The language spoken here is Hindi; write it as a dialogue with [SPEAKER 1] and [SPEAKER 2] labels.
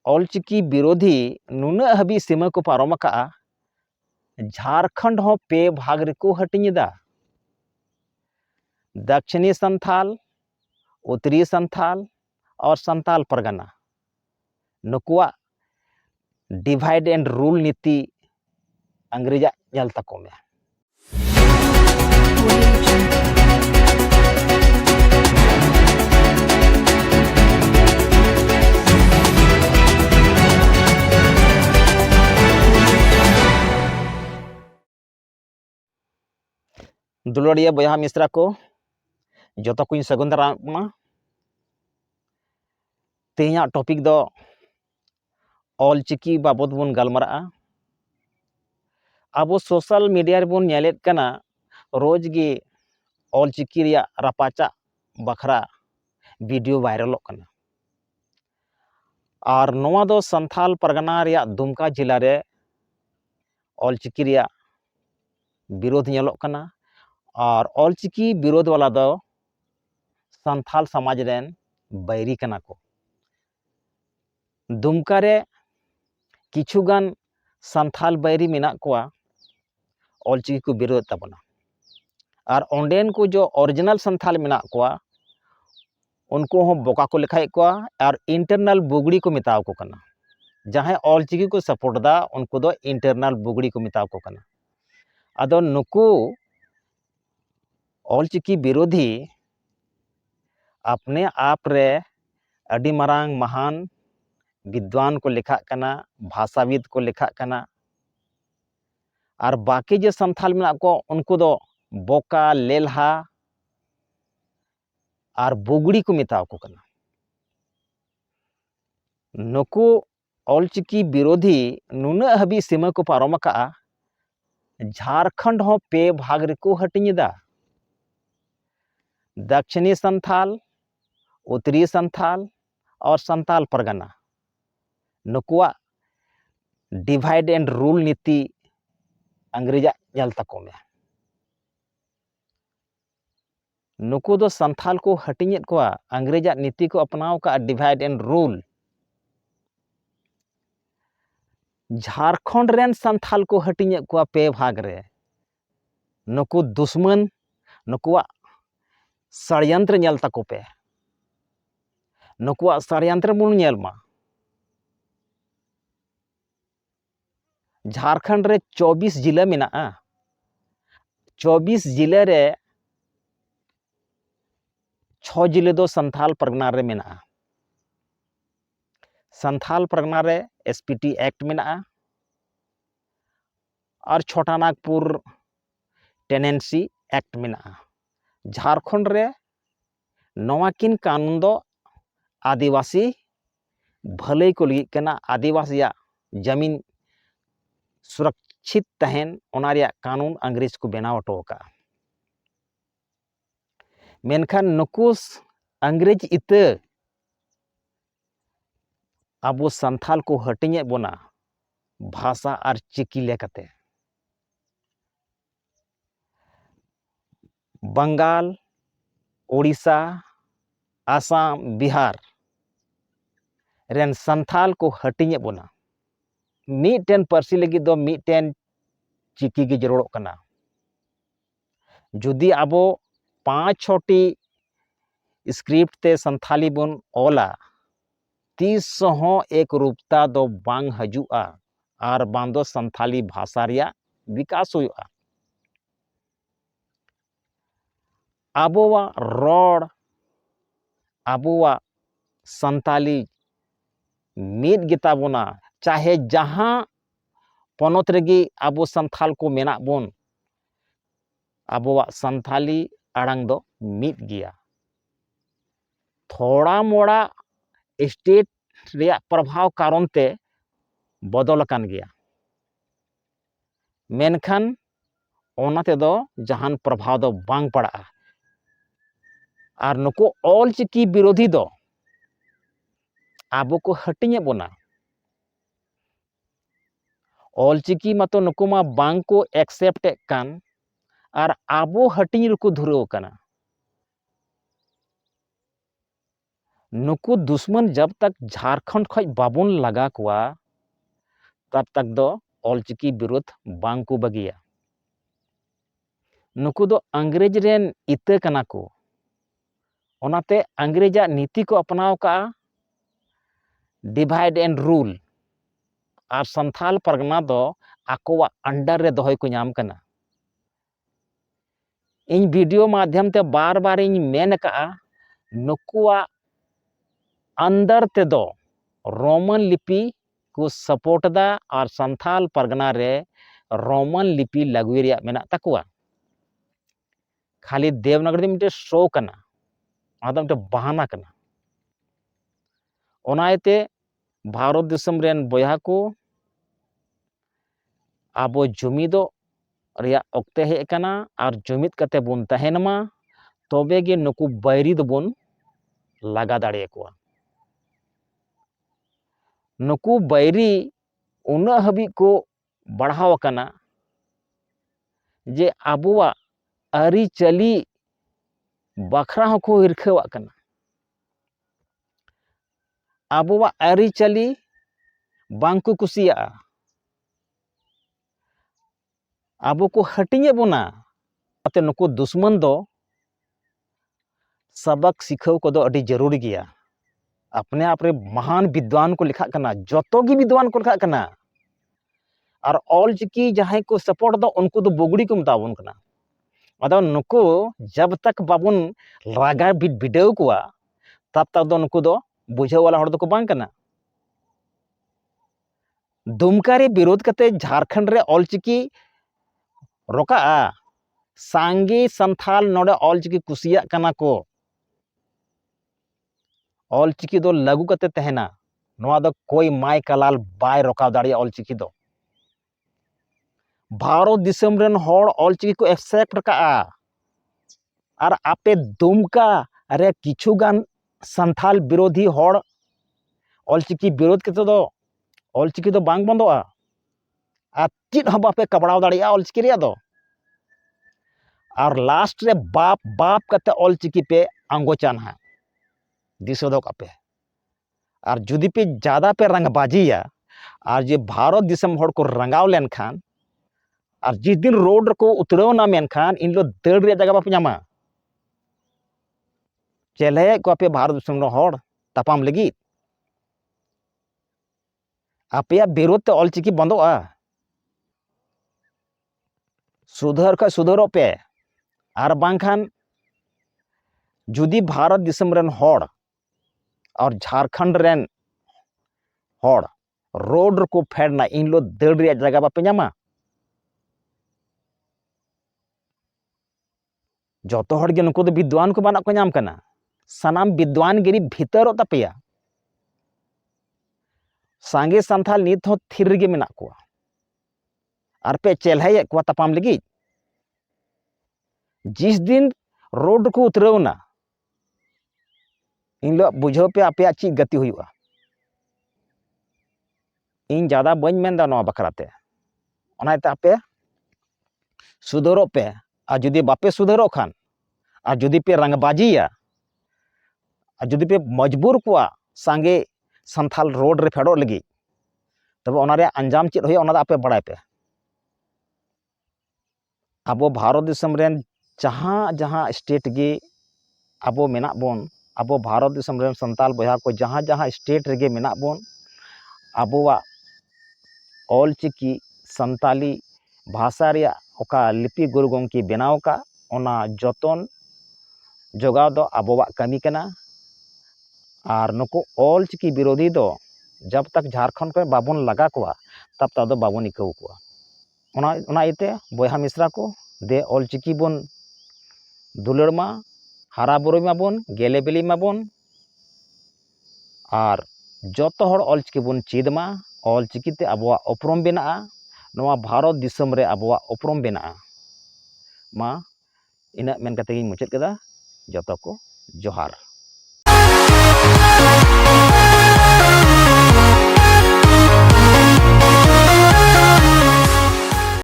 [SPEAKER 1] ऑलचिकी विरोधी नुना हबी सीमा को पारम का झारखंड हो पे भाग रेको हटिंदा। दक्षिणी संथाल, उत्तरी संथाल और संताल परगना नुकुआ डिवाइड एंड रूल नीति अंग्रेजा जल तको में। दुलड़िया बया मिश्रा को जो को सगुन दारामा। तेहा टॉपिक दो ऑलचिकी बाबद बन गलमारा। अब सोशल मीडिया बन नेलेत कना रोज गे ऑलचिकी रिया रापाचा बखरा वीडियो वायरलोग कना। और नोआ दो संथाल परगना रिया दुमका जिला रे ऑलचिकी रिया विरोध नेलोग कना। और ऑलचिकी विरोध वाला दो संथाल समाज रेन बैरी कना को। दुमका रे किछुगान संथाल बैरी मेना कोआ ऑलचिकी को विरोध तबना। और ओंडेन को जो ओरिजिनल संथाल मेना कोआ उनको हो बोका को लिखाई कोआ और इंटरनल बुगड़ी को मिताव को कना। जहां ऑलचिकी को सपोर्ट दा उनको दो इंटरनल बुगड़ी को मिताव को कना। अदो नुकु ऑलचिकी विरोधी अपने आप रे अडी मरांग महान विद्वान को लिखा कना, भाषाविद को लिखा कना। और बाकी जो संथाल मेना को उनको दो बोका, लेल्हा और बुगड़ी को मिताव को कना। नुकु ऑलचिकी विरोधी नुना हबी सीमा को पारम का झारखंड हो पे भाग रेको हटिंदा। दक्षिणी संथाल, उत्तरी संथाल और संताल परगना नुकुआ डिवाइड एंड रूल नीति अंग्रेजा जल तको में। नुकु दो संथाल को हटिंगेत कोआ अंग्रेजा नीति को अपनाव का divide and rule. Jharkhand rain Santhal को हटिंगेत कोआ पे भाग रे। नुकु दुश्मन नुकुआ षड्यंत्र नेल तको पे। नुकुआ षड्यंत्र बुन नेल मा। झारखंड रे 24 जिला मेना। 24 जिले रे 6 जिले दो संथाल परगना रे मेना। संथाल परगना रे एसपीटी एक्ट मेना और छोटा नागपुर टेनेंसी एक्ट मेना। झारखंड रे नवाकिन कानून दो आदिवासी भले को लगी कना। आदिवासी जमीन सुरक्षित तहन ओनारिया कानून अंग्रेज को बनाव हटो का। मेनखान नुकुस अंग्रेज इत अबो संथाल को हटिंगे बोना भाषा और चिकी लेकते। बंगाल, ओडिशा, आसाम, बिहार रेन संथाल को हटिंगे बोना मीटेन पार्सी लगी दो मीटेन चिकी की जरूरत कना। जुदी आबो 5-6टी स्क्रिप्ट ते संथाली बन ओला 30 एक रूपता दो बांग हजुआ और बांदो संथाली भाषा रिया विकास हुआ। आबोवा रोड आबोवा संताली मीत गिता बोना चाहे जहां पनोत रेगी आबो संथाल को मेना बोन आबोवा संथाली आड़ांग दो मीत गिया। थोड़ा मोड़ा स्टेट रिया प्रभाव कारण ते बदल कान गया। मेनखान ओनाते दो जहान प्रभाव दो बांग पड़ा। और नुको ऑलचिकी विरोधी दो आबो को हटिंगे बोना। ऑलचिकी मतो नुको मा बांग को एक्सेप्ट कान और आबो हटिंग रुको धुरो कना। नुकु दुश्मन जब तक झारखंड खज बाबन लगा कोआ तब तक दो ऑलचिकी विरोध बांग को बगिया। नुकु दो अंग्रेज रेन इते कना को, ओनाते अंग्रेजा नीति को अपनाव का डिवाइड एंड रूल और संथाल परगना दो आकोवा अंडर रे दोहय को नाम कना। इन वीडियो माध्यम ते बार बार इन मेन का नुकुआ अंदर ते दो रोमन लिपि को सपोर्ट दा और संथाल परगना रे रोमन लिपि लागू रिया मेना तकुआ। खाली देवनागरी मिटे शो कना, आदम मिटे बहाना कना। ओनायते भारत दिसम रेन बोया को आबो जुमिदो रिया ओक्ते हे कना और जुमिद कते बुन तहेनमा तोबे गे नुकु बैरी दो बुन लगा दाड़े कोआ। नुकु बैरी उना हबी को बढ़ाव कना जे आबुआ अरी चली बखरा होको हिरखवा कना। आबुआ अरी चली बांग को कुसिया, आबो को हटिंगे बोना अते नुकु दुश्मन दो सबक सिखाव को दो अड़ी जरूरी गया। अपने आप रे महान विद्वान को लिखा कना, जोतो गी विद्वान को लिखा कना और ऑलचिकी जहां को सपोर्ट दो उनको तो बोगड़ी को मतावन कना। अदो नुकु जब तक बाबुन रागा बिडेव कोआ तब तक दो नुकु दो बुझे वाला हड़ दो को बांग कना। दुमका रे विरोध कते झारखंड रे ऑलचिकी रोका सांगे संथाल नोडे ऑलचिकी कुसिया कना को। ऑलचिकी दो लागू कते तहना, नोआ दो कोई माय कलाल बाय रोका दाड़िया ऑलचिकी दो। भारत दिसम रेन होड़ ऑलचिकी को एक्सेप्ट का और आपे दुमका अरे किछुगान संथाल विरोधी होड़ ऑलचिकी विरोध कते दो ऑलचिकी दो बांग बंदोआ आ चित हबा पे कबड़ाव दाड़िया ऑलचिकी रिया दो। और लास्ट रे बाप बाप कते ऑलचिकी पे आंगोचान है दिसो दो पे। और जुदी पे ज्यादा पे रंगबाजिया और जे भारत दिसम होड़ को रंगाव लेन खान और जिस दिन रोड को उतरव ना मेन खान इन लो दड़ रे जगह बाप नामा चले को पे भारत दिसम होड़ तपाम लगी आपे विरोध ते ऑलचिकी बंदोआ। सुधर का सुधरो पे और बांखान जुदी भारत दिसम रेन होड़ और झारखंड रेन होड़ रोड को फेडना इन लो दड़ रे जगह बापे नामा। जोतो हड़ गे नुको दो विद्वान को बाना को नाम कना, सनाम विद्वान गिरी भीतर तपेया। सांगे संथाल नित हो थिर गे मेना को और पे चेलहे को तपाम लगी। जिस दिन रोड को उतरवना इन लो बुझो पे आपे ची गति हुआ। इन ज्यादा बन मेन दा बकराते ओनाते आपे सुधरो पे और जुदी बापे सुधरो खान और जुदी पे रंगबाजिया और जुदी पे मजबूर कोआ सांगे संथाल रोड रे फेडो लगी तब ओनारे अंजाम चेद होया ओना आपे बड़ाय पे। आबो भारत दिसम रेन जहां जहां स्टेट गे आबो मेना बोन, आबो भारत दिसम रेन संताल बया को जहां जहां स्टेट रेगे मेना बोन आबोवा ऑलचिकी संताली भाषा रे ओका लिपि गुरु गंकी बनाव का ओना जतन जोगाव दो आबोवा कमी कना। और नुको ऑलचिकी विरोधी दो जब तक झारखंड को बाबन लगा कोआ तब तक दो बाबन इकाव कोआ। ओना इते बोया मिश्रा को दे ऑलचिकी बोन दुलड़ मा हारा बुरु माबन गेले बिली माबन और जोतो हड़ ऑलचिकी बोन चीद मा ऑलचिकी ते आबोवा उपरम बेना नोआ भारत दिसम रे आबोवा उपरम बेना मा इना मेन कते मुचाद कदा जोतो को जोहार।